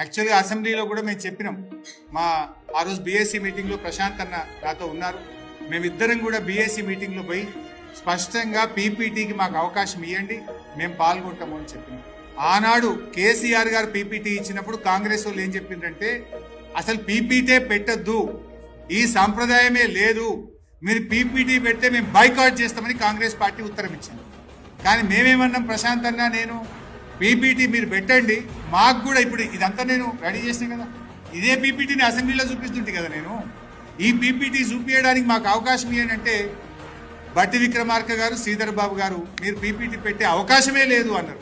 యాక్చువల్గా అసెంబ్లీలో కూడా మేము చెప్పినాం. ఆ రోజు బీఎస్సీ మీటింగ్లో ప్రశాంత్ అన్న నాతో ఉన్నారు. మేమిద్దరం కూడా బీఎస్సీ మీటింగ్లో పోయి స్పష్టంగా పీపీటీకి మాకు అవకాశం ఇవ్వండి, మేము పాల్గొంటాము అని చెప్పినాం. ఆనాడు కేసీఆర్ గారు పీపీటీ ఇచ్చినప్పుడు కాంగ్రెస్ వాళ్ళు ఏం చెప్పిందంటే అసలు పీపీటీ పెట్టద్దు, ఈ సంప్రదాయమే లేదు, మీరు పీపీటీ పెడితే మేము బైకాట్ చేస్తామని కాంగ్రెస్ పార్టీ ఉత్తరం ఇచ్చింది. కానీ మేమేమన్నాం, ప్రశాంత్ అన్న నేను పీపీటీ మీరు పెట్టండి, మాకు కూడా ఇప్పుడు ఇదంతా నేను రెడీ చేసినా కదా, ఇదే పీపీటీని అసెంబ్లీలో చూపిస్తుంటే కదా నేను, ఈ పీపీటీ చూపించడానికి మాకు అవకాశం ఏంటంటే బట్టి విక్రమార్క గారు, శ్రీధర్ బాబు గారు మీరు పీపీటీ పెట్టే అవకాశమే లేదు అన్నారు.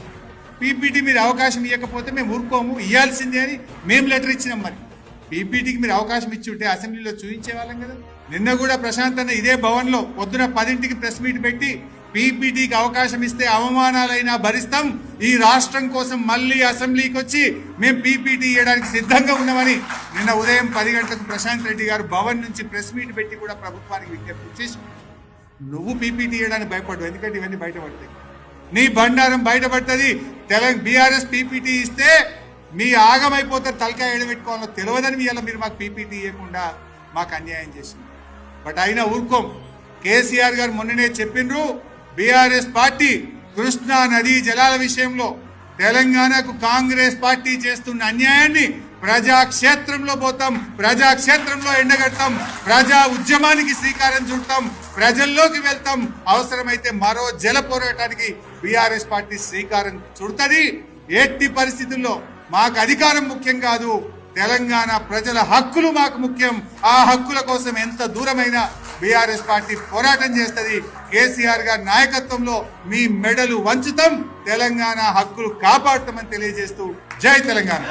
పీపీటీ మీరు అవకాశం ఇవ్వకపోతే మేము ఊరుకోము, ఇవ్వాల్సిందే అని మేము లెటర్ ఇచ్చినాం. మరి పీపీటీకి మీరు అవకాశం ఇచ్చి ఉంటే అసెంబ్లీలో చూపించే వాళ్ళం కదా. నిన్న కూడా ప్రశాంత్ అన్న ఇదే భవన్లో పొద్దున 10ంటికి ప్రెస్ మీట్ పెట్టి పీపీటీకి అవకాశం ఇస్తే అవమానాలైనా భరిస్తాం, ఈ రాష్ట్రం కోసం మళ్ళీ అసెంబ్లీకి వచ్చి మేము పీపీటీ ఇవ్వడానికి సిద్ధంగా ఉన్నామని నిన్న ఉదయం 10 గంటలకు ప్రశాంత్ రెడ్డి గారు భవన్ నుంచి ప్రెస్ మీట్ పెట్టి కూడా ప్రభుత్వానికి విజ్ఞప్తి చేసి, నువ్వు పీపీటీ ఇవ్వడానికి భయపడవు, ఎందుకంటే ఇవన్నీ బయటపడతాయి, నీ బండారం బయటపడుతుంది. బీఆర్ఎస్ పీపీటీ ఇస్తే మీ ఆగమైపోతారు, తలకాయ ఎడబెట్టుకోవాలో తెలియదని మీరు మాకు పీపీటీ ఇవ్వకుండా మాకు అన్యాయం చేసింది. బట్ అయినా ఊరుకోం. కేసీఆర్ గారు మొన్ననే చెప్పిండ్రు, బీఆర్ఎస్ పార్టీ కృష్ణా నదీ జలాల విషయంలో తెలంగాణకు కాంగ్రెస్ పార్టీ చేస్తున్న అన్యాయాన్ని ప్రజాక్షేత్రంలో పోతాం, ప్రజాక్షేత్రంలో ఎండగడతాం, ప్రజా ఉద్యమానికి శ్రీకారం చుడతాం, ప్రజల్లోకి వెళ్తాం, అవసరమైతే మరో జల పోరాటానికి బీఆర్ఎస్ పార్టీ శ్రీకారం చుడుతుంది. ఎట్టి పరిస్థితుల్లో మాకు అధికారం ముఖ్యం కాదు, తెలంగాణ ప్రజల హక్కులు మాకు ముఖ్యం. ఆ హక్కుల కోసం ఎంత దూరమైనా బీఆర్ఎస్ పార్టీ పోరాటం చేస్తుంది. కేసీఆర్ గారి నాయకత్వంలో మీ మెడలు వంచుతాం, తెలంగాణ హక్కులు కాపాడుతామని తెలియజేస్తూ జై తెలంగాణ.